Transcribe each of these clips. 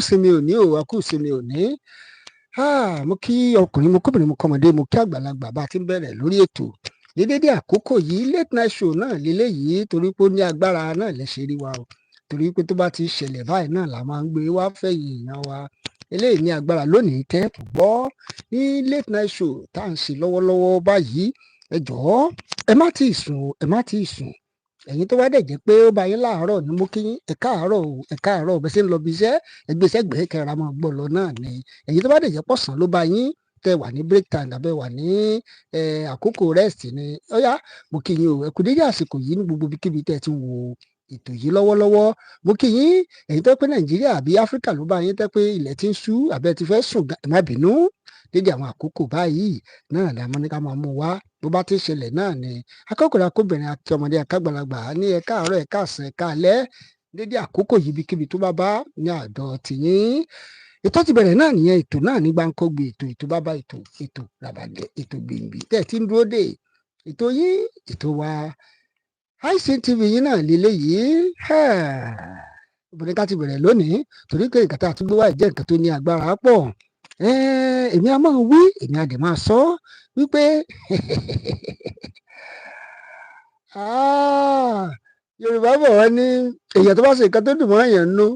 ìsinmi òní ò wá kú ìsinmi òní. Mo kí ọkùnrin mo kóbìnrin mo kọ́mọdé mo kí àgbàlagbà bá a ti ń bẹ̀rẹ̀ lórí ètò ní dédé àkókò yìí late night show náà lélẹ́yìí torí pé ó ní agbára náà lẹ́sẹ̀ rí wa o torí pé tó bá ti ṣẹlẹ̀ báyìí náà la máa ń gbé wá fẹ̀yìn èèyàn wa eléyìí ní agbára lónìí tẹ́ gbọ́ ní late night show tá à ń ṣe lọ́wọ́lọ́wọ́ báyìí ẹ jọ̀ọ́ ẹ má tíì sùn ẹ má tíì sùn ẹ̀yin tó bá dẹ̀ jẹ́ pé ó bá yín láàárọ̀ ni mo kí yín ẹ káàárọ̀ o ẹ káàárọ̀ bẹ́ẹ̀ ṣe ń lọ bí iṣẹ́ ẹgbẹ́ sẹ́gbẹ̀ẹ́ kẹra máa gbọ́ lọ náà ni ẹ̀yin tó bá dẹ̀ jẹ́ pọ̀sán ló bá yín tẹ wà ní break time àbẹ wà ní àkókò rest ni ó yá mo kí yín o ẹ kú dédé àsìkò yìí ní gbogbo ibikíbi tẹ́ ti ń wo ètò yìí lọ́wọ́lọ́wọ́ mo kí yín ẹ̀yin tó pé nàìjíríà àbí áfíríkà ló bá yín tẹ́ pé ilẹ̀ ti ń ṣú àbẹ ti fẹ́ sùn ẹ má bínú dédé àwọn àkókò báyìí náà la mọ́ ní ká máa mú wá bó bá ti ṣẹlẹ̀ náà ni akọkùnrin akóbìnrin àti ọmọdé akágbàlagbà ní ẹ káàárọ̀ ẹ káàsán ẹ káalẹ́ dédé àkókò yìí ibikíbi tó bá bá ní àdọ̀ tìyín ètò ti bẹ̀rẹ̀ náà nìyẹn ètò náà ní gbáǹkọ́gbé ètò bá bá ètò ràbàdẹ ètò gbìngbì tẹ́ ẹ ti ń dúró dè ètò yìí ètò wa ICTV yìí náà lélẹ́yìí obìnrin ká ti bẹ̀rẹ̀ lónìí torí pé nǹkan tá a tún gbé wá jẹ́ nǹkan tó ní agbára pọ̀ èmi a máa wí èmi a dẹ̀ máa sọ wípé Yorùbá bọ̀ wọ́n ní èèyàn tó bá ṣe nǹkan tó dùn mọ́ èèyàn nú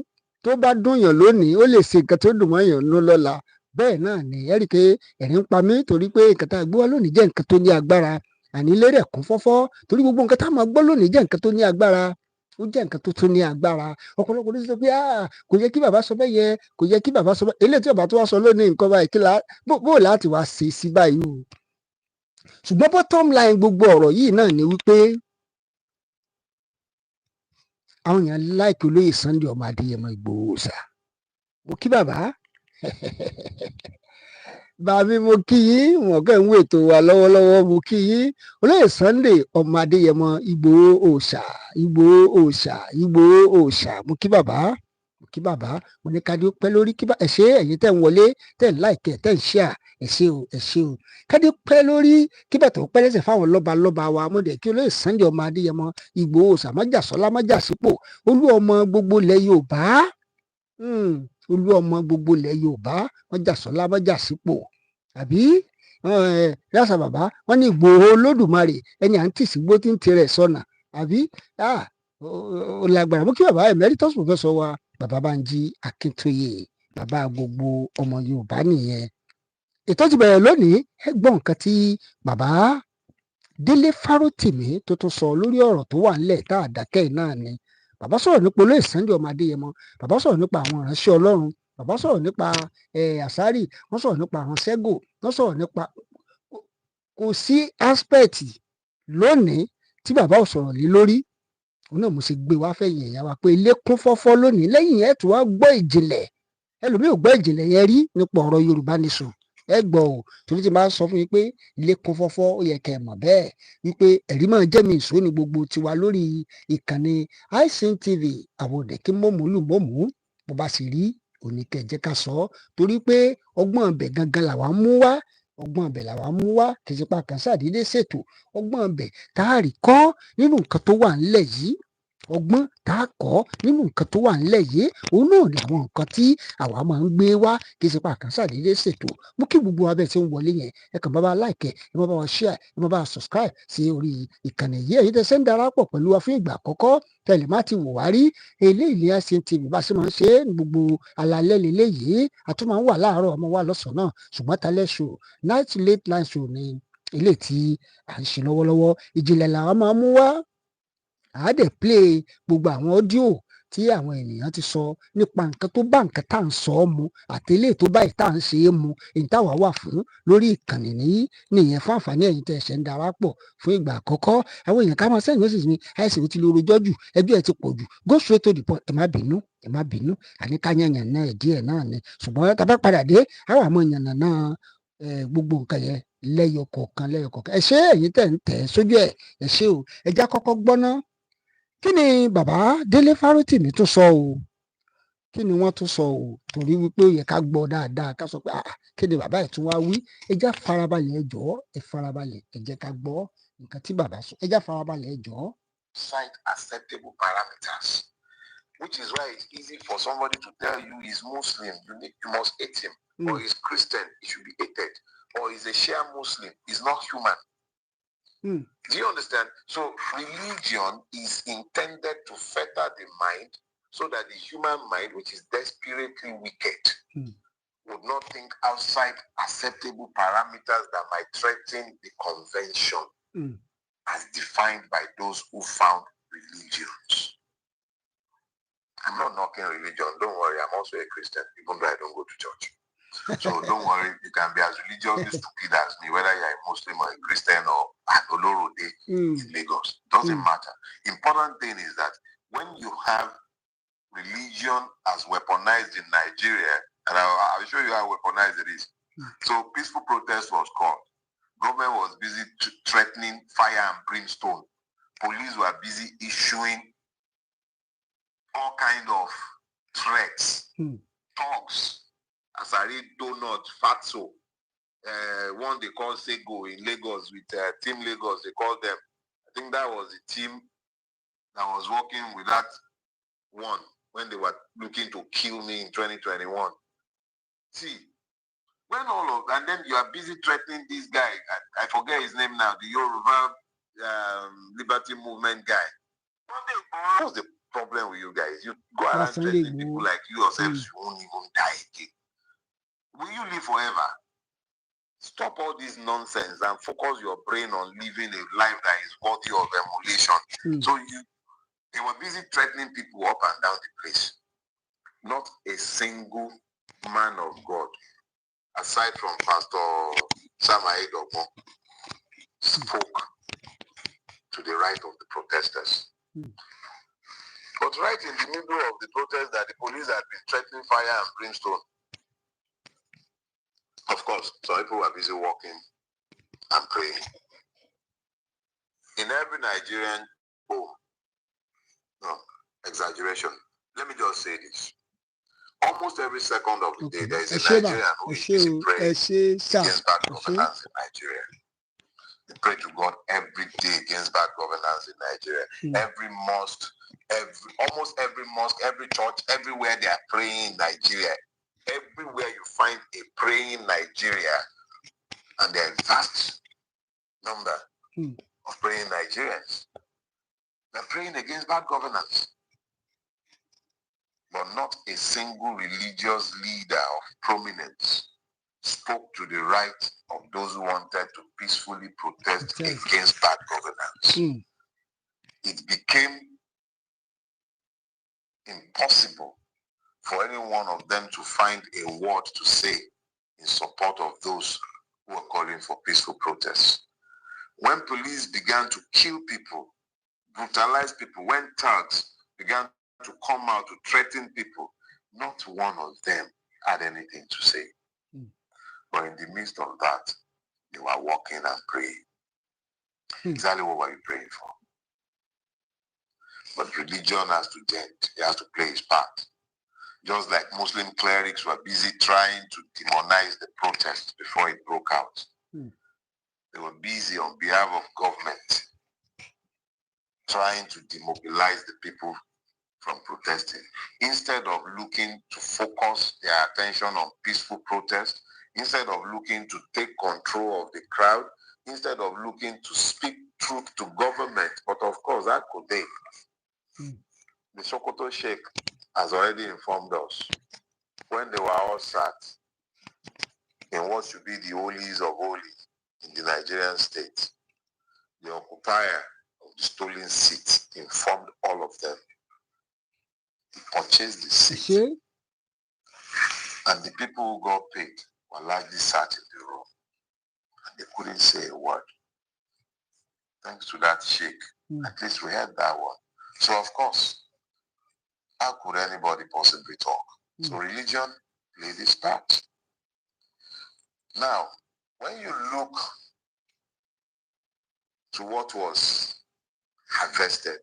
tó bá dùn yàn lónìí ó lè ṣe nǹkan tó dùn mọ́ èèyàn nú lọ́la bẹ́ẹ̀ náà ni ẹ rí i pé ẹ̀rín ń pa mí torí pé nǹkan tá a gbé wá lónìí jẹ́ nǹkan tó ní agbára àní ilé rẹ̀ kún fọ́fọ́ torí gbogbo nǹkan tá a máa gbọ́ lónìí jẹ́ nǹkan tó ní agbára ó jẹ́ nǹkan tó tún ní agbára ọ̀pọ̀lọpọ̀ ló sọ pé kò yẹ kí bàbá sọ bẹ́ẹ̀ yẹ kò yẹ kí bàbá sọ bẹ́ẹ̀ eléyìí tí bàbá tó wá sọ lónìí nǹkan báyìí kí bó láti wá ṣe sí báyìí o ṣùgbọ́n bottom line gbogbo ọ̀rọ̀ yìí náà ni wípé àwọn èèyàn láìpẹ́ olóyè Sunday ọmọ Adéyẹmọ Ìgbòho ṣá mo kí bàbá bàbí mo kí yín wọn kẹ́ ń wo ètò wa lọ́wọ́lọ́wọ́ mo kí yín olóyè Sunday ọmọ Adéyẹmọ Ìgbòho òòṣà Ìgbòho òòṣà Ìgbòho òòṣà mo kí bàbá mo ní kádé ó pẹ́ lórí kí bá ẹ ṣé ẹ̀yin tẹ́ ń wọlé tẹ́ ń láìkẹ́ tẹ́ ń ṣíà ẹ ṣé o kádé pẹ́ lórí kí bàtà ó pẹ́ lẹ́sẹ̀ fáwọn lọ́ba wa mo dẹ̀ kí olóyè Sunday ọmọ Adéyẹmọ Ìgbòho òòṣà májàsọ́lá májàsípò olú ọmọ gbogbo ilẹ̀ Yorùbá olú ọmọ gbogbo ilẹ̀ Yorùbá májàsọ́lá májàsípò àbí yàtọ̀ bàbá wọn ní Ìgbòho Olódùmarè ẹni à ń tì sí gbó tí ń tirẹ̀ sọnà àbí ó lágbára mú kí bàbá emeritus professor wa bàbá Bánjí Akíntóyè bàbá gbogbo ọmọ Yorùbá nìyẹn ètò ti bẹ̀rẹ̀ lónìí ẹ gbọ́ nǹkan tí bàbá Délé Farotimi tó tún sọ lórí ọ̀rọ̀ tó wà nílẹ̀ tá a dákẹ́ náà ni bàbá sọ̀rọ̀ nípa olóyè Sunday ọmọ Adéyẹmọ bàbá sọ̀rọ̀ nípa àwọn ìránṣẹ́ Ọlọ́run bàbá sọ̀rọ̀ nípa àsárì wọ́n sọ̀rọ̀ nípa àwọn Sego wọ́n sọ̀rọ̀ nípa kò sí aspect lónìí tí bàbá ò sọ̀rọ̀ lé lórí òun náà mo sì gbé wá fẹ̀yìn ẹ̀yà wa pé ilé kún fọ́fọ́ lónìí lẹ́yìn ẹ̀ tó wá gbọ́ ìjìnlẹ̀ ẹlòmíì ò gbọ́ ìjìnlẹ̀ yẹn rí nípa ọ̀rọ̀ Yorùbá nation ẹ gbọ́ ò torí ti máa sọ fún yín pé ilé kún fọ́fọ́ ó yẹ kẹ́ ẹ mọ̀ bẹ́ẹ̀ wípé ẹ̀rí máa jẹ́ mi ìṣó ni gbogbo tiwa lórí ìkànnì ICTV àwọn òde kí mọ̀mú bó bá sì rí òní kẹ́ jẹ́ ká sọ torí pé ọgbọ́n ọbẹ̀ gangan làwa mú wá ọgbọ́n ọbẹ̀ làwa mú wá kì í ṣe pa kàn ṣàdédé ṣètò ọgbọ́n ọbẹ̀ tá a rí kọ́ nínú nǹkan tó wà ńlẹ̀ yìí ọgbọ́n tá a kọ́ nínú nǹkan tó wà ńlẹ̀ yìí òun náà ni àwọn nǹkan tí àwa máa ń gbé wá kì í ṣe pa kàn ṣàdédé ṣètò mú kí gbogbo abẹ́ tí ń wọlé yẹn ẹ kàn bá wa like ẹ má bá wa share ẹ má bá wa subscribe sí orí ìkànnì yìí èyí tẹ́ ṣe ń darapọ̀ pẹ̀lú wa fún ìgbà àkọ́kọ́ tẹ̀lé má ti wò wá rí eléyìí ní ICTV bá ṣe máa ń ṣe é ní gbogbo alalẹ́ lélẹ́yìí àtún máa ń wà láàárọ̀ ọmọ wa lọ́sàn-án náà ṣùgbọ́n talẹ́ show night late night show ni ilé tí à ń ṣe lọ́wọ́lọ́wọ́ ìjìnlẹ̀ làwọn máa mú wá àádẹ́ play gbogbo àwọn ọ́díò tí àwọn ènìyàn ti sọ nípa nǹkan tó bá nǹkan tá à ń sọ ọ́ mu àtẹlé tó báyìí tá à ń ṣe é mu èyí táwa wà fún lórí ìkànnì nìyẹn fún àǹfààní ẹ̀yin tẹ́ ẹ̀ṣẹ̀ ń darapọ̀ fún ìgbà àkọ́kọ́ àwọn èèyàn ká máa sẹ́yìn mẹ́sìsì mi àìsàn ti lo rojọ́ jù ẹjọ́ ẹ ti pọ̀ jù go straight to the point ẹ má bínú àní ká yànnà náà díẹ̀ náà ni ṣùgbọ́n tá a bá padà dé àwọn àmọ́ yànnà náà gbogbo nǹkan yẹn lẹ́yọ kọ̀ọ̀kan ẹ ṣé ẹ̀yin tẹ́ ń tẹ̀ sójú ẹ ṣé o ẹ já kọ́kọ́ gbọ́ná kí ni bàbá Délé Farotimi tó sọ o kí ni wọ́n tún sọ o torí wípé ó yẹ ká gbọ́ dáadáa ká sọ pé kí ni bàbá ẹ̀ tún wá wí ẹ já farabalẹ̀ ẹ jọ̀ọ́ ẹ farabalẹ̀ ẹ jẹ́ ká gbọ́ nǹkan tí bàbá sọ ẹ já farabalẹ̀ ẹ jọ̀ọ́. Cite acceptable parameters which is why it's easy for somebody to tell you he's Muslim, you must hate him, or he's Christian, he should be hated, or he's a Shia Muslim, he's not human. Do you understand? So religion is intended to fetter the mind so that the human mind, which is desperately wicked, would not think outside acceptable parameters that might threaten the convention as defined by those who found religions. I'm not knocking religion. Don't worry, I'm also a Christian, even though I don't go to church. So don't worry, you can be as religiously stupid as me, whether you're a Muslim or a Christian or Olorode in Lagos. Doesn't matter. Important thing is that when you have religion as weaponized in Nigeria, and I'll show you how weaponized it is. So peaceful protest was called. Government was busy threatening fire and brimstone. Police were busy issuing all kind of threats, talks, Asari, Donut, Fatso, one they call Sego in Lagos with Team Lagos, they called them. I think that was the team that was working with that one when they were looking to kill me in 2021. See, when all of, and then you are busy threatening this guy, I forget his name now, the Yoruba Liberty Movement guy. What's the problem with you guys? You go around threatening people like you yourselves, you won't even die again. Will you live forever? Stop all this nonsense and focus your brain on living a life that is worthy of emulation. So they were busy threatening people up and down the place. Not a single man of God, aside from Pastor Sam Aedogbon, spoke to the right of the protesters. But right in the middle of the protest that the police had been threatening fire and brimstone, of course, some people were busy walking and praying. In every Nigerian home, no, exaggeration, let me just say this. Almost every second of the day, there is a Nigerian who is busy praying against bad governance in Nigeria. They pray to God every day against bad governance in Nigeria. Every mosque, almost every mosque, every church, everywhere they are praying in Nigeria. Everywhere you find a praying Nigeria, and there are a vast number of praying Nigerians. They're praying against bad governance. But not a single religious leader of prominence spoke to the right of those who wanted to peacefully protest against bad governance. It became impossible for any one of them to find a word to say in support of those who were calling for peaceful protests. When police began to kill people, brutalize people, when thugs began to come out to threaten people, not one of them had anything to say. But in the midst of that, they were walking and praying. Exactly what were you praying for? But religion has to dent. It has to play its part. Just like Muslim clerics were busy trying to demonize the protest before it broke out. They were busy on behalf of government trying to demobilize the people from protesting. Instead of looking to focus their attention on peaceful protest, instead of looking to take control of the crowd, instead of looking to speak truth to government, but of course, that could they. The Sokoto Sheikh has already informed us when they were all sat in what should be the holies of holies in the Nigerian state, the occupier of the stolen seat informed all of them. He purchased the seat, and the people who got paid were largely sat in the room, and they couldn't say a word. Thanks to that sheikh, at least we had that one. So of course, how could anybody possibly talk? So religion played its part. Now, when you look to what was harvested,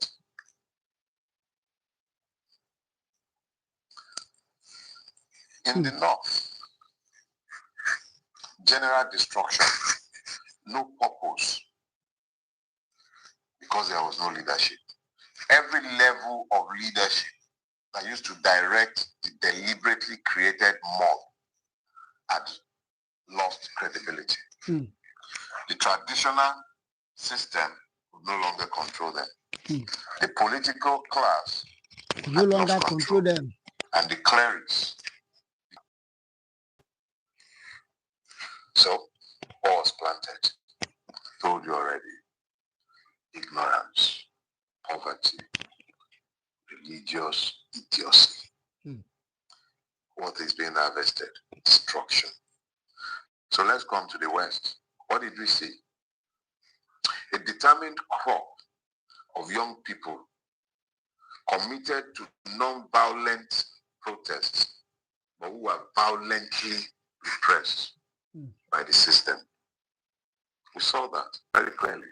in the north, general destruction, no purpose, because there was no leadership. Every level of leadership that used to direct the deliberately created mob had lost credibility. The traditional system would no longer control them. The political class no longer control them. And the clerics. So, what was planted? Told you already. Ignorance, poverty, religious idiocy. What is being harvested? Destruction. So let's come to the West. What did we see? A determined crop of young people committed to non-violent protests, but who were violently repressed by the system. We saw that very clearly.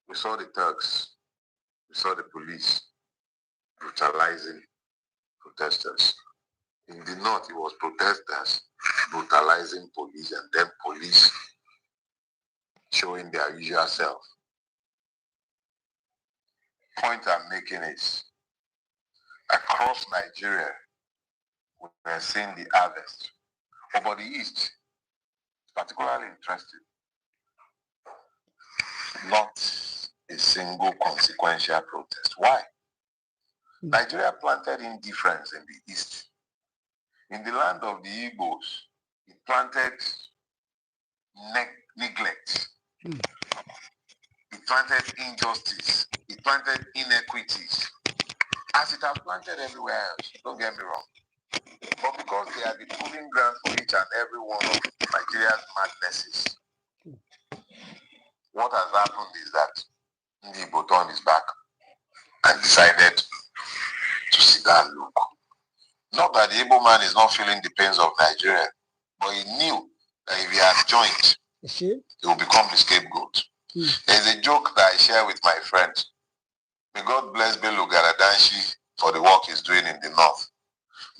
We saw the thugs. We saw the police brutalizing protesters. In the north, it was protesters brutalizing police, and then police showing their usual self. Point I'm making is, across Nigeria, we are seeing the harvest. Over the East, particularly interested, not a single consequential protest. Why? Nigeria planted indifference in the East. In the land of the Igbos, it planted neglect. It planted injustice. It planted inequities. As it has planted everywhere else, don't get me wrong. But because they are the proving ground for each and every one of Nigeria's madnesses, what has happened is that the Igbo turned his back and decided to sit down and look. Not that the Igbo man is not feeling the pains of Nigeria, but he knew that if he had joined, he will become the scapegoat. There's a joke that I share with my friends. May God bless Bello Garadanshi for the work he's doing in the north.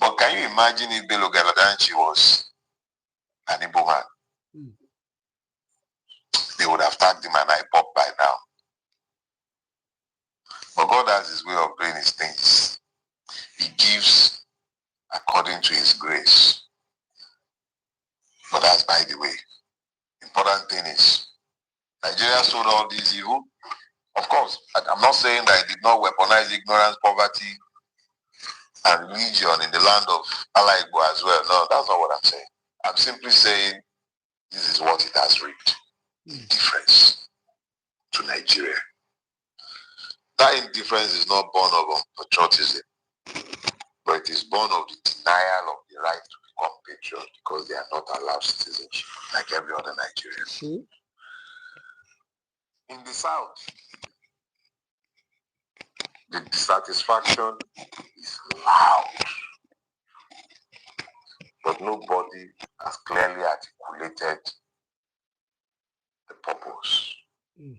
But can you imagine if Bello Garadanshi was an Igbo man? They would have tagged him and I popped by now. But God has his way of doing his things. He gives according to his grace. But that's by the way. Important thing is, Nigeria sold all these evil. Of course, I'm not saying that it did not weaponize ignorance, poverty, and religion in the land of Allah Igbo as well. No, that's not what I'm saying. I'm simply saying this is what it has reaped. Indifference to Nigeria. That indifference is not born of patriotism, but it is born of the denial of the right to become patriot because they are not allowed citizenship like every other Nigerian. In the South, the dissatisfaction is loud, but nobody has clearly articulated the purpose. You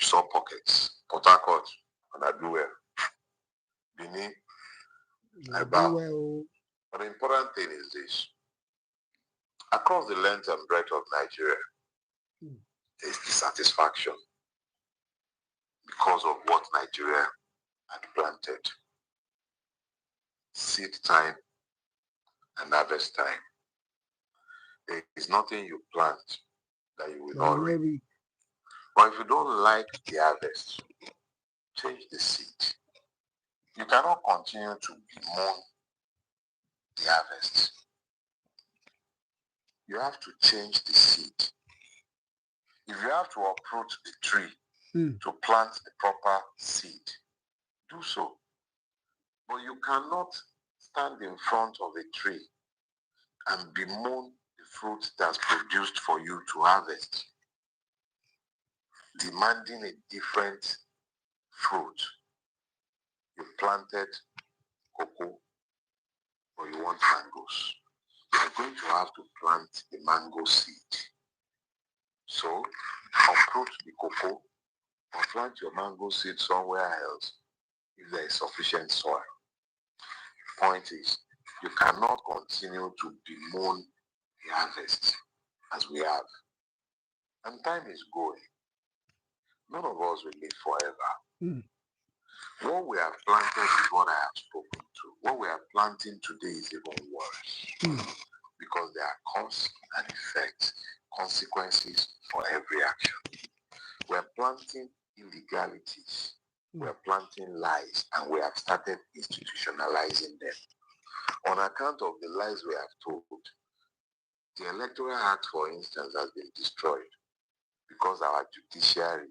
saw pockets, Port Harcourt, and Aduwe, Benin, Ibao. But the important thing is this. Across the length and breadth of Nigeria, there is dissatisfaction because of what Nigeria had planted. Seed time and harvest time. There is nothing you plant that you will not reap. But if you don't like the harvest, change the seed. You cannot continue to bemoan the harvest. You have to change the seed. If you have to uproot the tree to plant the proper seed, do so. But you cannot stand in front of a tree and bemoan the fruit that's produced for you to harvest, demanding a different fruit. You planted cocoa, but you want mangoes. You're going to have to plant the mango seed. So, uproot the cocoa or plant your mango seed somewhere else if there is sufficient soil. The point is, you cannot continue to bemoan the harvest as we have. And time is going. None of us will live forever. What we have planted is what I have spoken to. What we are planting today is even worse. Because there are cause and effects, consequences for every action. We are planting illegalities. We are planting lies, and we have started institutionalizing them. On account of the lies we have told, the Electoral Act, for instance, has been destroyed because our judiciary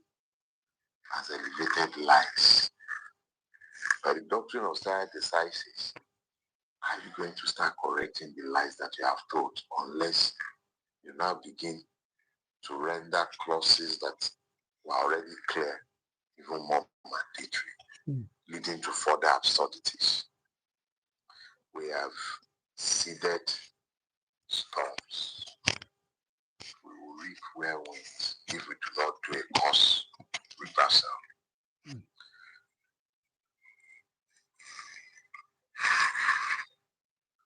has elevated lies. By the doctrine of stare decisis, are you going to start correcting the lies that you have told unless you now begin to render clauses that were already clear even more mandatory, leading to further absurdities? We have seeded storms. We will reap where winds if we do not do a course reversal.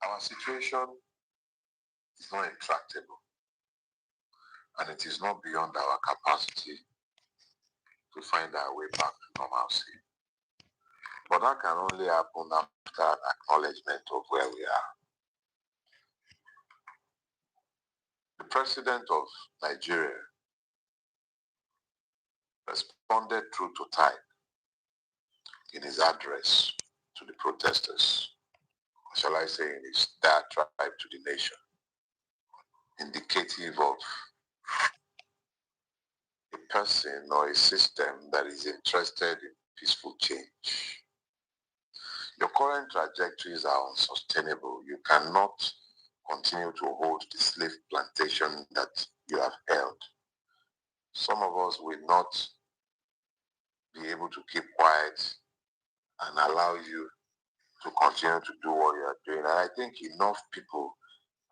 Our situation is not intractable, and it is not beyond our capacity to find our way back to normalcy. But that can only happen after an acknowledgement of where we are. The president of Nigeria responded true to type in his address to the protesters, shall I say in his diatribe to the nation, indicative of a person or a system that is interested in peaceful change. Your current trajectories are unsustainable. You cannot continue to hold the slave plantation that you have held. Some of us will not be able to keep quiet and allow you to continue to do what you are doing. And I think enough people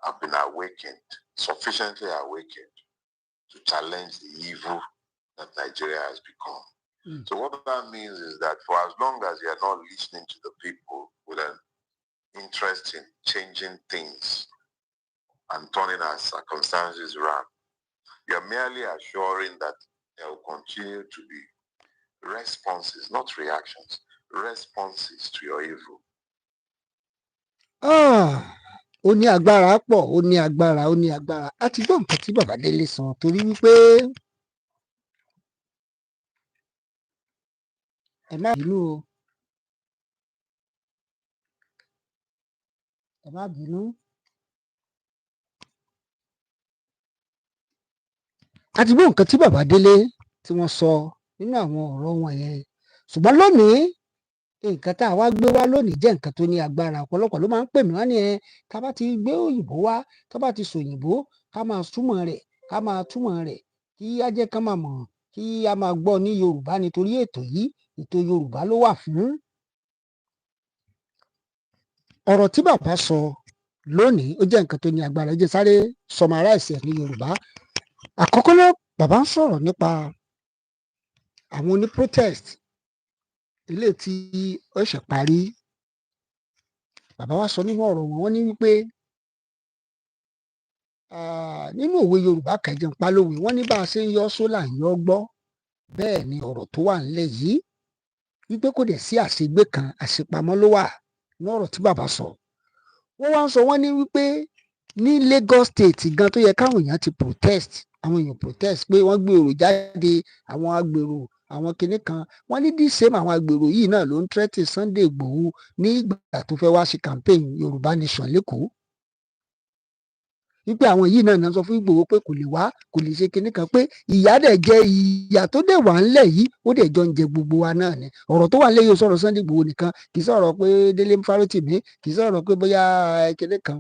have been awakened, sufficiently awakened, to challenge the evil that Nigeria has become. So what that means is that for as long as you are not listening to the people with an interest in changing things and turning our circumstances around, you are merely assuring that there will continue to be responses, not reactions, responses to your evil. Ó ní agbára pọ̀, ó ní agbára, ó ní agbára. A ti gbọ́ nǹkan tí bàbá Délé sọ torí wípé ẹ má bínú o. Ẹ má bínú. A ti gbọ́ nǹkan tí bàbá Délé tí wọ́n sọ nínú àwọn ọ̀rọ̀ wọn yẹn. Ṣùgbọ́n lónìí, nǹkan tá a wá gbé wá lónìí jẹ́ nǹkan tó ní agbára. Ọ̀pọ̀lọpọ̀ ló máa ń pè mí wá ní tá bá ti gbé òyìnbó wá, tá bá ti sòyìnbó, ká máa túmọ̀ rẹ̀, ká máa túmọ̀ rẹ̀, kí á jẹ́ ká máa mọ̀, kí á máa gbọ́ ní Yorùbá nítorí ètò yìí, ètò Yorùbá ló wà fún. Ọ̀rọ̀ tí bàbá sọ lónìí ó jẹ́ nǹkan tó ní agbára. Ẹ jẹ́ sáré summarize ẹ̀ ní Yorùbá. Àkọ́kọ́ náà, bàbá ń sọ̀rọ̀ nípa àwọn oní protest ilé tí ó ṣe parí. Bàbá wa sọ nínú ọ̀rọ̀ wọn, wọ́n ní wípé nínú òwe Yorùbá kẹjọ ń palówe, wọ́n ní bá a ṣe ń yọ́ sólà ń yọ́ gbọ́. Bẹ́ẹ̀ ni ọ̀rọ̀ tó wà nílẹ̀ yìí wípé kò dẹ̀ sí àṣegbé kan, àṣepamọ́ ló wà ní ọ̀rọ̀ tí bàbá sọ. Wọ́n wá ń sọ, wọ́n ní wípé ní Lagos State gan tó yẹ káwọn èèyàn ti protest, àwọn èèyàn protest pé wọ́n gbé èrò jáde, àwọn agbèrò, àwọn kinní kan. Wọ́n ní the same àwọn agbèrò yìí náà ló ń threaten Sunday Igboho ní ìgbà tó fẹ́ wá ṣe campaign Yorùbá Nation lẹ́kọ̀ọ́. Wípé àwọn yìí náà sọ fún Igboho pé kò lè wá, kò lè ṣe kinní kan, pé ìyà dẹ̀ jẹ ìyà tó dẹ̀ wà ńlẹ̀ yìí, ó dẹ̀ jọ ń jẹ gbogbo wa náà ni. Ọ̀rọ̀ tó wà ńlẹ̀ yìí ó sọ̀rọ̀ Sunday Igboho nìkan, kì í sọ̀rọ̀ pé Dele Farotimi, kì í sọ̀rọ̀ pé bóyá kinní kan.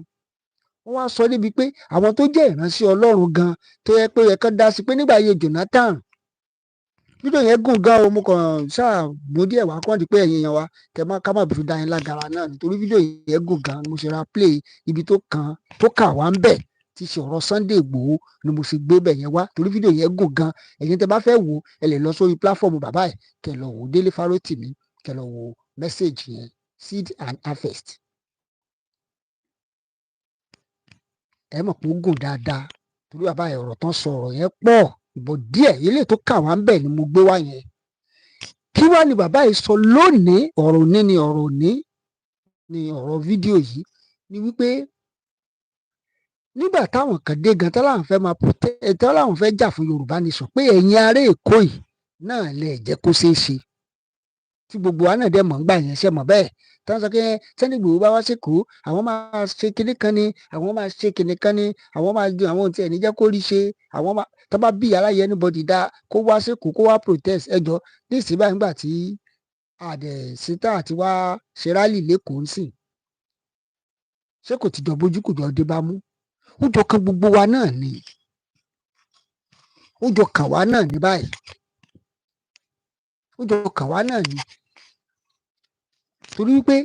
Wọ́n wá sọ débi pé àwọn tó jẹ́ ìránṣẹ́ Ọlọ́run gan tó yẹ pé yẹ kán dá sí pé nígbà ayé Jonathan, fídíò yẹn gùn gan o, mo kàn ṣáà mú díẹ̀ wá kàn di pé ẹ̀yin èèyàn wa ká má bìí dá yín lágara náà nítorí fídíò yẹn gùn gan, mo ṣe ra play ibi tó kà wá ń bẹ̀ tí ṣe ọ̀rọ̀ Sunday Igboho ni mo ṣe gbé bẹ̀ yẹn wá torí fídíò yẹn gùn gan. Ẹ̀yin tẹ́ bá fẹ́ wò ẹ lè lọ sórí platform bàbá ẹ̀ kẹ́ lọ wò Dele Farotimi, kẹ́ lọ wò message yẹn Seed and Harvest. Ẹ mọ̀ pé ó gùn dáadáa torí bàbá ẹ̀ ọ̀rọ̀ tán sọ ọ̀rọ̀ yẹn pọ̀ ìbò díẹ̀ ilé tó kà wá ń bẹ̀ ni mo gbé wá yẹn. kí wá ni bàbá yìí sọ lónìí, ọ̀rọ̀ òní ni ọ̀rọ̀ òní ni ọ̀rọ̀ fídíò yìí, ni wípé nígbà táwọn kan dé gan táwọn fẹ́ máa táwọn fẹ́ jà fún Yorùbá nation pé ẹ̀yin ará Èkó yìí náà lè jẹ́ kó ṣeé ṣe, tí gbogbo wa náà dẹ̀ mọ̀ ń gbà yẹn ṣe mọ̀ bẹ́ẹ̀ táwọn sọ pé Sunday Igboho bá wá sékòó àwọn máa ṣe kinní kan ni, àwọn máa ṣe kinní kan ni, àwọn máa ju àwọn tí ẹni jẹ́ kó rí ṣe, àwọn máa tó bá bí aláyẹ anybody dá kó wá sékòó kó wá protest ẹjọ́ ní ìsìn báyìí nígbà tí àdẹ̀ síta àti wá ṣe rálì lẹ́kọ̀ọ́ ń sìn, ṣé kò ti jọ bójú kò jọ dé bá mú, ó jọ kan gbogbo wa náà ni, ó jọ kàn wá náà ní báyìí, ó jọ kàn wá náà ni, torí wípé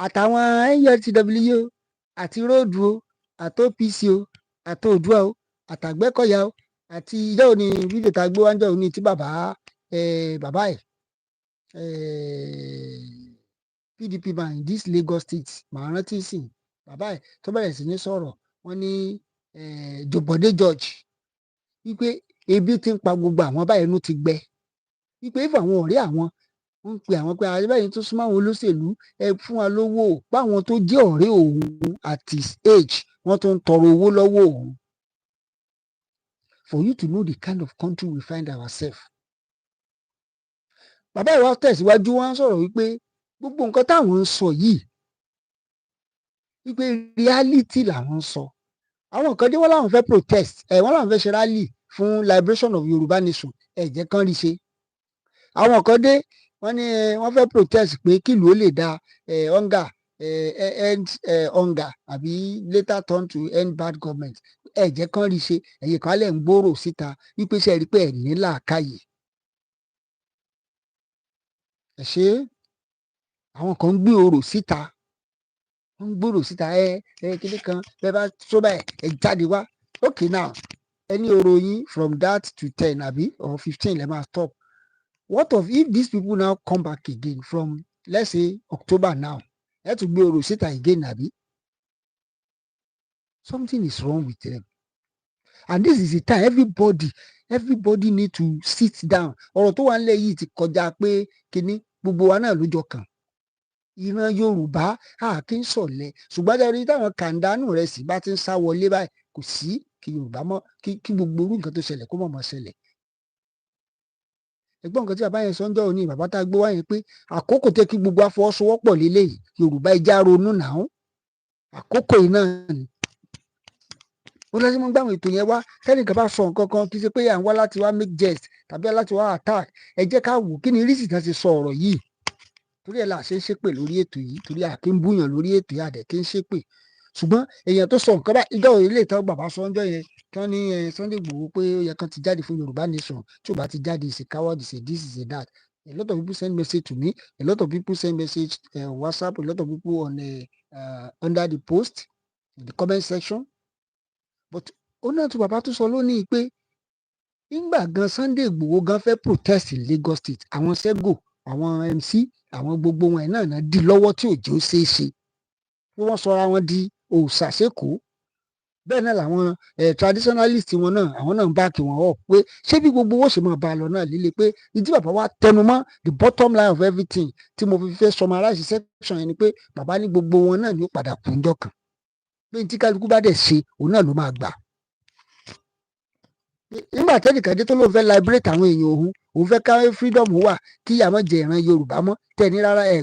àtàwọn NURTW àti róòdù o àti OPC o àti Oòduà o àtàgbẹ́kọ̀yà o àti ìjọ òní fídíò tá a gbé wájọ òní tí bàbá ẹ̀ PDP man in this Lagos state màá rántí sìn bàbá ẹ̀ tó bẹ̀rẹ̀ sí ní sọ̀rọ̀ wọ́n ní Jòbọ̀dé George wípé ebi ti ń pa gbogbo àwọn báyìí inú ti gbẹ wípé if àwọn ọ̀rẹ́ àwọn ń pe àwọn pé àbẹ́yìn tó súnmọ́ àwọn olóṣèlú ẹ fún wa lówó báwọn tó jẹ́ ọ̀rẹ́ òun at his age wọ́n tó ń tọrọ owó lọ́wọ́ òun. For you to know the kind of country we find ourselves. Bàbá ìwà tẹ̀síwájú wọn sọ̀rọ̀ wípé gbogbo nǹkan táwọn ń sọ yìí wípé reality làwọn ń sọ. Àwọn kan dé wọ́n láwọn fẹ́ protest wọ́n láwọn fẹ́ ṣe rally fún liberation of Yorùbá nation jẹ́ kán rí ṣe. Àwọn kan dé wọ́n ní wọ́n fẹ́ protest pé kílùú ó lè da hunger end hunger àbí later turn to end bad government jẹ́ kán rí ṣe ẹ̀yìn kan lẹ̀ ń gbòòrò síta wípé ṣe rí pé ẹ̀ ní làákàyè. Ṣé àwọn kan ń gbé orò síta wọ́n ń gbòòrò síta kíní kan bẹ́ẹ̀ bá tó báyìí ẹ jáde wá okay now ẹni orò yín from that to 10 àbí or 15 lè máa stop. What of if these people now come back again from let's say October now ẹ tún gbé orò síta again àbí? Something is wrong with them and this is the time everybody need to sit down. Ọ̀rọ̀ tó wà nílẹ̀ yìí ti kọjá pé kíní gbogbo wa náà ló jọ kàn. Ìran Yorùbá kì í sọ̀lẹ̀ ṣùgbọ́n dárí táwọn kàńdánù rẹ̀ sì bá ti ń sá wọlé báyìí kò sí kí Yorùbá mọ́ kí gbogbo orú nǹkan tó ṣẹlẹ̀ kó mọ̀ ṣẹlẹ̀. Ẹgbọ́n nǹkan tí bàbá yẹn sọ́njọ́ òní bàbá tá a gbé wá yẹn pé àkókò tẹ́ kí gbogbo afọwọ́sowọ́pọ̀ lélẹ́yìí Yorùbá ẹja ronú náà àkókò yìí náà ni. Ó lọ́sí mọ́ gbàwọn ètò yẹn wá tẹ́nìkan bá sọ nǹkan kan kì í ṣe pé à ń wá láti wá make jest tàbí láti wá attack ẹ jẹ́ ká wò kí ni rísì tán ti sọ ọ̀rọ̀ yìí torí ẹ̀ là ṣe ń ṣépè lórí ètò yìí torí àkí ń búyàn lórí ètò yìí àdẹ̀ kí ń ṣépè ṣùgbọ́n èèyàn tó sọ nǹkan bá ìjọ ilé ìtàn bàbá sọ ọjọ́ yẹn kí wọ́n ní Sunday Igboho pé ó yẹ kán ti jáde fún Yorùbá nation tí ò bá ti jáde is a coward is a this is a that. A lot of people send message to me, a lot of people send message WhatsApp, a lot of people on under the post in the comment section. But ó náà tí bàbá tó sọ lónìí pé nígbà gan Sunday Igboho gan fẹ́ protest in Lagos State àwọn Sego àwọn MC àwọn gbogbo wọn náà di lọ́wọ́ tí òjò ṣeé ṣe bí wọ́n sọra wọn di òòṣà sẹ́kọ̀ọ́ bẹ́ẹ̀ náà làwọn traditionalist wọn náà àwọn náà ń bá kí wọn up pé ṣé bí gbogbo owó ṣe máa bá a lọ náà líle pé ìdí bàbá wa tẹnu mọ́ the bottom line of everything tí mo fi fẹ́ summarize section yẹn ni pé bàbá ní gbogbo wọn náà ní ó padà kú ńjọ́ kan pé tí kálukú bá dẹ̀ ṣe òun náà ló máa gbà. Nígbà tẹ́nìkan dé tó lóun fẹ́ liberate àwọn èèyàn òun fẹ́ káwé freedom wà kí àmọ́ jẹ ìran Yorùbá mọ́ tẹ̀ní rárá ẹ̀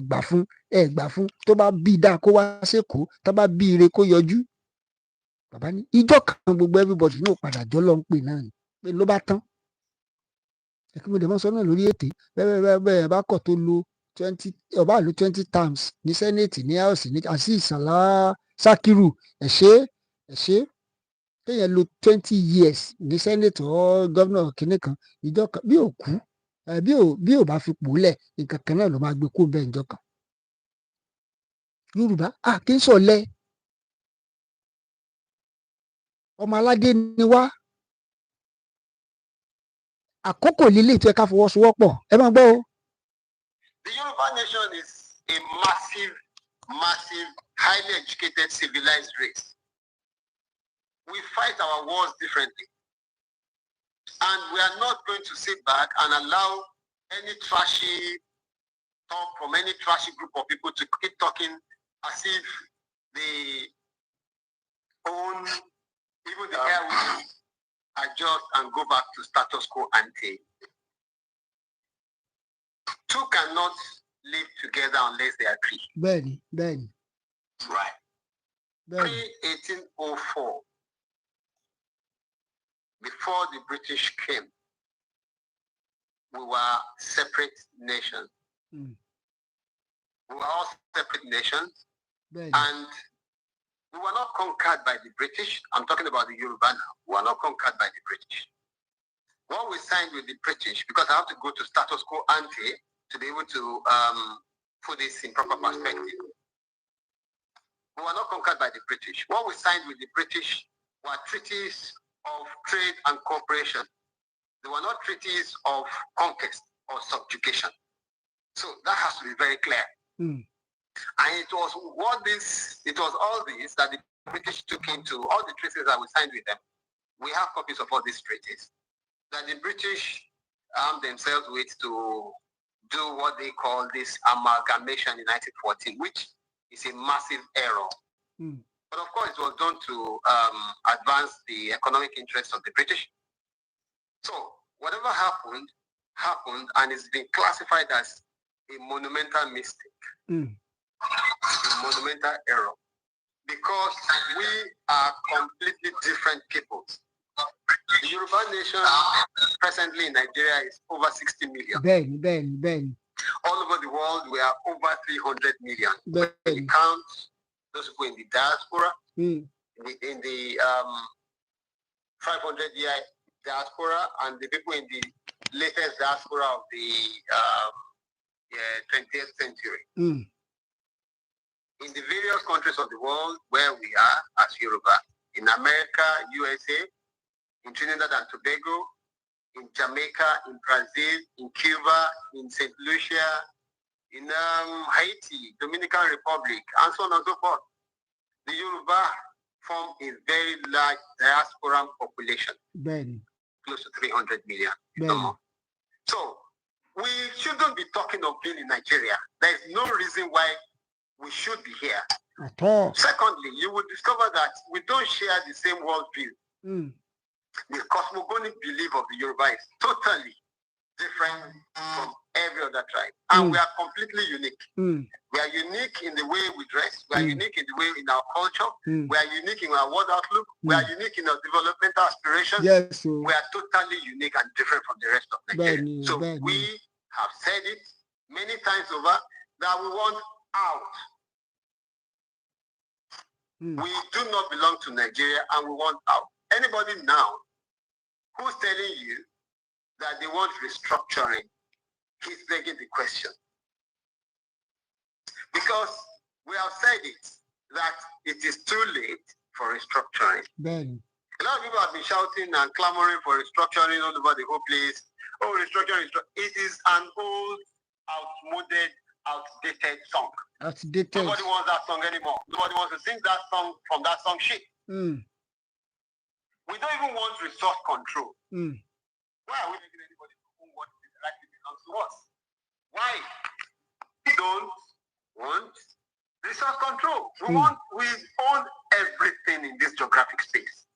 gbà fún tó bá bí dáa kó wá sékòó tó bá bí ire kó yọjú. Bàbá ní ìjọ kan gbogbo everybody náà padà jọ lọ ń pè náà ni pé ló bá tán. Ẹ̀kí mo dẹ̀ mọ́ sọ náà lórí ètè bẹ́ẹ̀ bá kọ̀ tó lo 20 terms ní Senate ní House ní àti ìsàlá Sakiru ẹ̀ṣẹ́ kéèyàn lo 20 years ní Senate or governor kìnnì kan ìjọ kan bí ò kú bí ò bá fi pòólẹ̀ nǹkan kan náà ló máa gbé kó bẹ́ẹ̀ ìjọ kan. Yorùbá kì í sọ̀lẹ ọmọ aládé ni wá àkókò líle tó yẹ ká fọwọ́sowọ́pọ̀ ẹ máa gbọ́ o. The Yoruba nation is a massive, highly educated, civilized race. We fight our wars differently. And we are not going to sit back and allow any trashy talk from any trashy group of people to keep talking as if they own even the air will adjust and go back to status quo ante. Two cannot live together unless they agree. Ben. Right. Pre-1804, before the British came, we were separate nations. We were all separate nations. And we were not conquered by the British. I'm talking about the Yoruba now. We were not conquered by the British. What we signed with the British, because I have to go to status quo ante to be able to put this in proper perspective. We were not conquered by the British. What we signed with the British were treaties of trade and cooperation. They were not treaties of conquest or subjugation. So that has to be very clear. And it was all this that the British took into all the treaties that we signed with them. We have copies of all these treaties that the British armed themselves with to do what they call this amalgamation in 1914, which is a massive error. But of course, it was done to advance the economic interests of the British. So whatever happened, and it's been classified as a monumental mistake, a monumental error, because we are completely different peoples. The Yoruba nation presently in Nigeria is over 60 million. Ben. All over the world, we are over 300 million. When you count those people in the diaspora, in the 500-year diaspora, and the people in the latest diaspora of the 20th century. In the various countries of the world where we are as Yoruba, in America, USA, in Trinidad and Tobago, in Jamaica, in Brazil, in Cuba, in St. Lucia, in Haiti, Dominican Republic, and so on and so forth. The Yoruba form a very large diaspora population, close to 300 million. So we shouldn't be talking of being in Nigeria. There is no reason why we should be here. At all. Secondly, you will discover that we don't share the same worldview. The cosmogonic belief of the Yoruba is totally different from every other tribe. And we are completely unique. We are unique in the way we dress. We are unique in the way in our culture. We are unique in our world outlook. We are unique in our developmental aspirations. Yes, we are totally unique and different from the rest of Nigeria. So we have said it many times over that we want out. We do not belong to Nigeria and we want out. Anybody now who's telling you that they want restructuring, he's begging the question. Because we have said it, that it is too late for restructuring. A lot of people have been shouting and clamoring for restructuring all over the whole place. Oh, restructuring. It is an old, outdated song. Nobody wants that song anymore. Nobody wants to sing that song from that song sheet. We don't even want resource control. Why are we making anybody who wants it rightly belongs to us? Why? We don't want resource control. We own everything in this geographic space.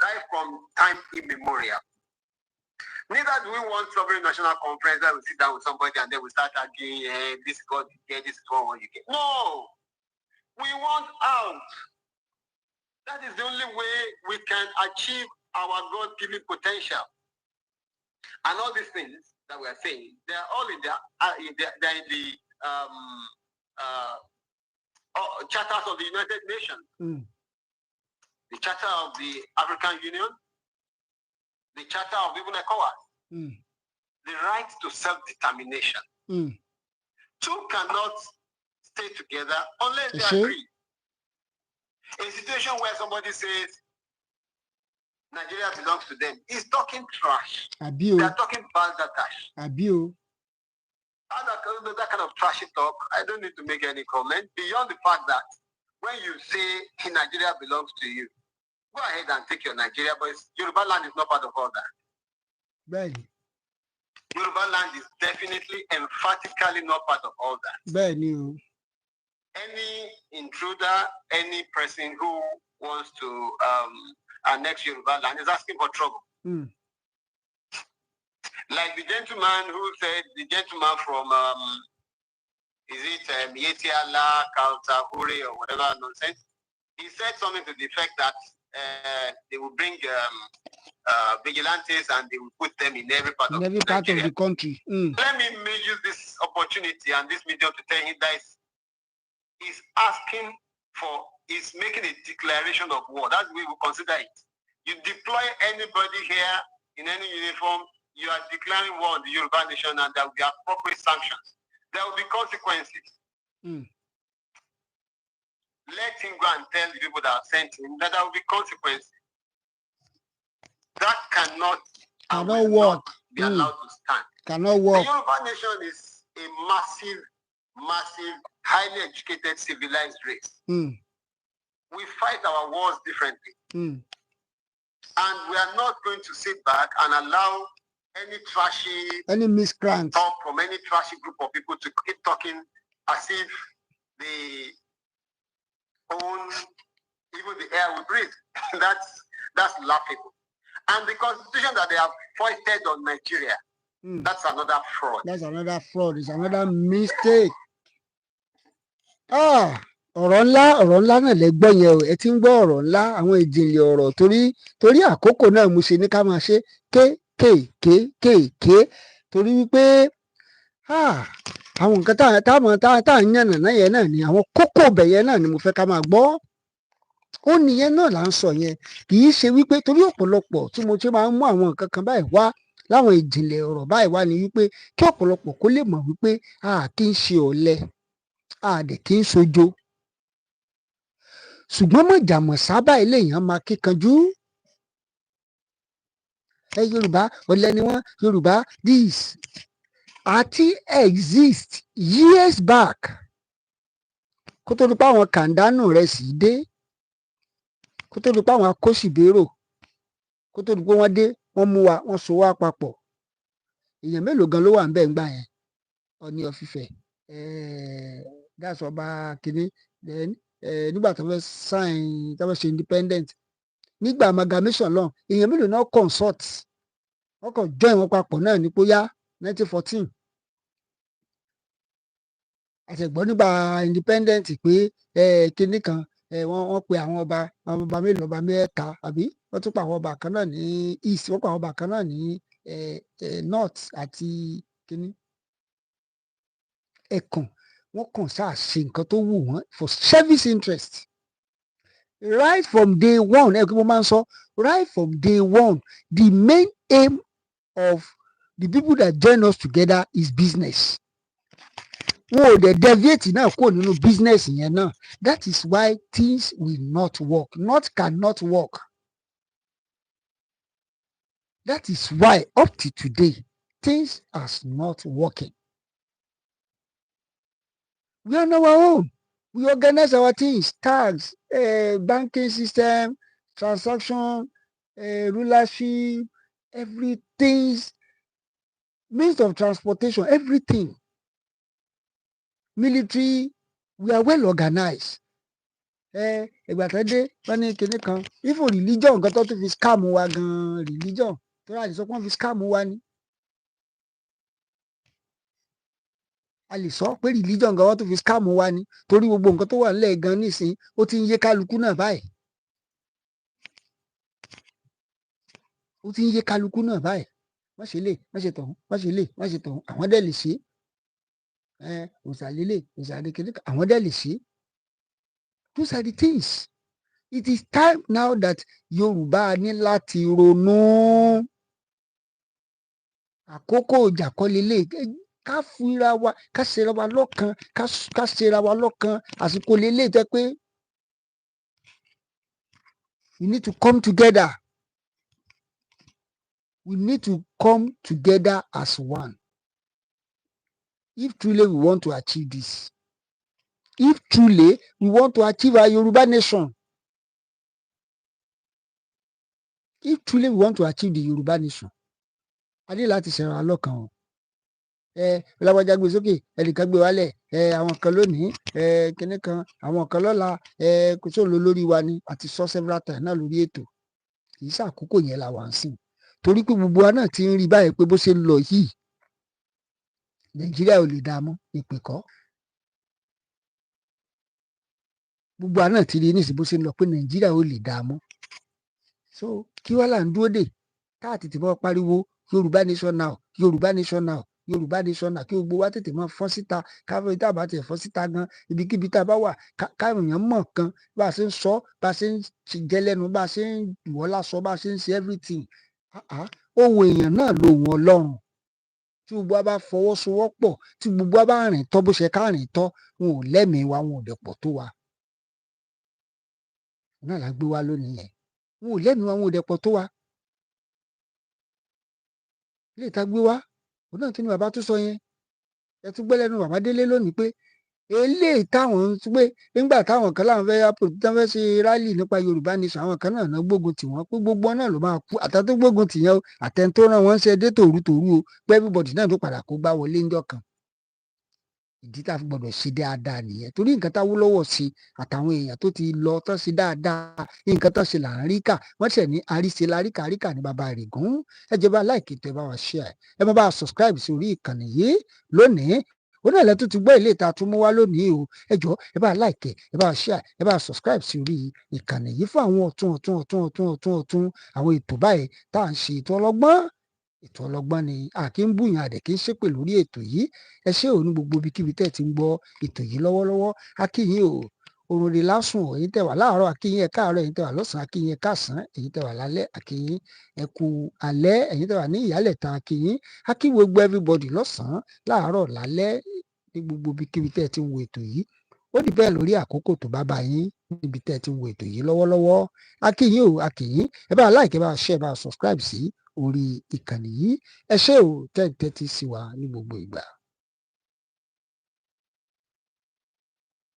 Right from time immemorial. Neither do we want sovereign national conference that we sit down with somebody and then we start arguing, this is what you get, this is what you get. No! We want out. That is the only way we can achieve our God-given potential. And all these things that we are saying, they are all in the charters of the United Nations, the Charter of the African Union, the Charter of even ECOWAS, the right to self-determination. Two cannot stay together unless they agree. A situation where somebody says Nigeria belongs to them is talking trash. They are talking balderdash. That kind of trashy talk, I don't need to make any comment beyond the fact that when you say Nigeria belongs to you, go ahead and take your Nigeria, but Yoruba land is not part of all that. Yoruba land is definitely, emphatically not part of all that. Any intruder, any person who wants to annex Yoruba land is asking for trouble. Like the gentleman who said, the gentleman from, is it Yetiala, Kaltahuri, or whatever nonsense? He said something to the effect that they will bring vigilantes and they will put them in every part of the country. Let me use this opportunity and this medium to tell him that he's asking for, he's making a declaration of war. That's the way we consider it. You deploy anybody here in any uniform, you are declaring war on the Yoruba nation, and there will be appropriate sanctions. There will be consequences. Let him go and tell the people that have sent him that there will be consequences. That cannot work. Be allowed to stand. Cannot work. The Yoruba nation is a massive, highly educated, civilized race. We fight our wars differently. And we are not going to sit back and allow any miscreant talk from any trashy group of people to keep talking as if they own even the air we breathe. That's laughable. And the constitution that they have foisted on Nigeria, that's another fraud. That's another fraud. It's another mistake. Ọ̀rọ̀ ńlá náà lẹ gbọ́ yẹn o. Ẹ ti ń gbọ́ ọ̀rọ̀ ńlá, àwọn ìjìnlẹ̀ ọ̀rọ̀ torí àkókò náà mo ṣe ní ká máa ṣe kéékèèké torí wípé àwọn nǹkan tá à ń yànnà náà yẹn náà ni àwọn kókó ọbẹ̀ yẹn náà ni mo fẹ́ ká máa gbọ́. Ó nìyẹn náà là ń sọ yẹn, kì í ṣe wípé torí ọ̀pọ̀lọpọ̀ tí mo ti máa ń mú àwọn nǹkan kan báyìí wá láwọn ìjìnlẹ̀ ọ̀rọ̀ báyìí wá ni wípé kí ọ̀pọ̀lọpọ̀ kó lè mọ̀ wípé kì í ṣe ọ̀lẹ, dẹ̀ kì í ṣojo. Ṣùgbọ́n mọ̀jàmọ̀ sábà eléyàn máa kíkanjú. Yorùbá ọ̀lẹ ni wọ́n, Yorùbá this àti exist years back kó tó di pé àwọn kàndánù rẹ̀ sì dé, kó tó di pé àwọn akóṣìbérò, kó tó di pé wọ́n dé, wọ́n mú wa, wọ́n so wá papọ̀. Èèyàn mélòó gan ló wà ń bẹ̀ ń gbà yẹn? Ọọ̀ni of Ifẹ̀, that's ọba kìíní, then nígbà tó fẹ́ sign, tó fẹ́ ṣe independent, nígbà amalgamation náà, èèyàn mélòó náà consult, wọ́n kàn join wọn papọ̀ náà ní bóyá 1914. Àtẹ̀gbọ́n nígbà independent pé kinní kan wọ́n pe àwọn ọba mélòó, ọba mẹ́ta àbí wọ́n tún pa àwọn ọba kan náà ní east, wọ́n pa àwọn ọba kan náà ní north àti kinní ẹ̀kàn. Wọ́n kàn sáà ṣe nǹkan tó wù wọ́n for service interest. Right from day one, mo máa ń sọ, right from day one, the main aim of the people that join us together is business. Wọn ò dẹ̀ deviate náà kúrò nínú business yẹn náà. That is why things will not work, cannot work. That is why up to today things are not working. We are on our own. We organize our things, tax, banking system, transaction, rulership, everything, means of transportation, everything. Military, we are well organized. Ìgbà tó dé wọ́n ní kinní kan, even religion nǹkan tó tún fi scam wa gan-an, religion tó rà sọ pé wọ́n fi scam wa ni. A lè sọ pé religion gan wọ́n tún fi scam wa ni torí gbogbo nǹkan tó wà nílẹ̀ gan nísìnyí ó ti ń yé kálukú náà báyìí. Ó ti ń yé kálukú náà báyìí. Wọ́n ṣe lè, wọ́n ṣe tọ̀hún, wọ́n ṣe lè, wọ́n ṣe tọ̀hún, àwọn dẹ̀ lè ṣe. Òsàlélè, òsàlékelé, àwọn dẹ̀ lè ṣe. Those are the things. It is time now that Yorùbá ní láti ronú. Àkókò ìjà kọ́ lélẹ̀, ká fúnra wa, ká ṣera wa lọ́kan, ká ṣera wa lọ́kan. Àsìkò lélẹ̀ tẹ́ pé we need to come together. We need to come together as one. If truly we want to achieve this, if truly we want to achieve our Yoruba nation, if truly we want to achieve the Yoruba nation, a ní láti ṣera wa lọ́kan o. lágbájá gbé sókè ẹnìkan gbé wálẹ̀ àwọn kan lónìí kinní kan àwọn kan lọ́la kò sóò lórí wa ni àti sọ several times náà lórí ètò kì í ṣàkókò yẹn la wà ń sìn torí pé gbogbo wa náà ti ń rí báyìí pé bó ṣe ń lọ yìí Nàìjíríà ò lè dá mọ́ ìpè kọ́ gbogbo wa náà ti rí nísìnyí bó ṣe ń lọ pé Nàìjíríà ò lè dá mọ́ so kí wàá là ń dúró dè káà tètè mọ́ pariwo Yorùbá nation now Yorùbá nation now Yorùbá nation now kí gbogbo wa tètè mọ́ fọ́n síta káfíń tá a bá tẹ̀ fọ́n síta gan ibikíbi tá a bá wà káwọn èèyàn mọ̀ kan bá a ṣe ń sọ bá a ṣe ń jẹ lẹ́nu bá a ṣe ń wọ́ lásọ bá a ṣe ń ṣe everything ohun èèyàn náà lòun Ọlọ́run tí gbogbo wa bá fọwọ́sowọ́pọ̀ tí gbogbo wa bá rìn tọ́ bó ṣe ká rìn tọ́ wọn ò lẹ́mìí wa wọn ò dẹ̀ pọ̀ tó wa náà la gbé wa lónìí yẹn wọn ò lẹ́mìí wa wọn ò dẹ̀ pọ̀ tó wa ilé ìta gbé wa òun náà tún ní bàbá tó sọ yẹn ẹ tún gbé lẹ́nu bàbá Délé lónìí pé eléyìí táwọn ń pé nígbà táwọn kan láwọn fẹ́ ṣe rálì nípa Yorùbá nation àwọn kan náà gbógun tì wọ́n pé gbogbo náà ló máa kú àtẹ tó gbógun tì yẹn o àtẹ tó rán wọn ṣe dé tòrútòrú o pé everybody náà tó padà kó gbá wọlé ńjọ́ kan ìdí tá a fi gbọdọ̀ ṣe dáadáa nìyẹn torí nǹkan táwọn lọ́wọ́ sí àtàwọn èèyàn tó ti lọ tán ṣe dáadáa nǹkan tán ṣe là ń rí kà wọ́n ṣẹ̀ ní àríṣe láríkà àríkà ní bàbá rẹ̀ gùn ẹ jẹ́ bá láìkì tó ẹ bá wa share ẹ má bá wa subscribe sí orí ìkànnì yìí lónìí ó náà lẹ́tọ́ ti gbọ́ ilé ìta tó mú wá lónìí o ẹ jọ̀ọ́ ẹ bá láìkì ẹ bá share ẹ bá subscribe sí orí ìkànnì yìí fún àwọn ọ̀tún àwọn ètò báyìí tá à ń ṣe ètò ọlọ́gbọ́n ni a kì í bùyàn àdẹ̀ kì í ṣépè lórí ètò yìí ẹ ṣé ò ní gbogbo ibikíbi tẹ́ ẹ ti ń gbọ́ ètò yìí lọ́wọ́lọ́wọ́ a kí yín o oorun rè lásùn ẹ̀yin tẹ́ wà láàárọ̀ a kí yín ẹ káàárọ̀ ẹ̀yin tẹ́ wà lọ́sàn-án a kí yín ẹ káàsán ẹ̀yin tẹ́ wà lálẹ́ a kí yín ẹ kú alẹ́ ẹ̀yin tẹ́ wà ní ìyálẹ̀ta a kí yín a kí gbogbo everybody lọ́sàn-án láàárọ̀ lálẹ́ ní gbogbo ibikíbi tẹ́ ẹ ti ń wo ètò yìí ó dì bẹ́ẹ̀ lórí àkókò tó bá bá yín níbi tẹ́ ẹ ti ń wo ètò yìí lọ́wọ́lọ́wọ́ a kí yín o a kí yín ẹ bá like ẹ bá share ẹ bá subscribe sí orí ìkànnì yìí ẹ ṣé o tẹ́ ẹ tẹ́tí sí wa ní gbogbo ìgbà.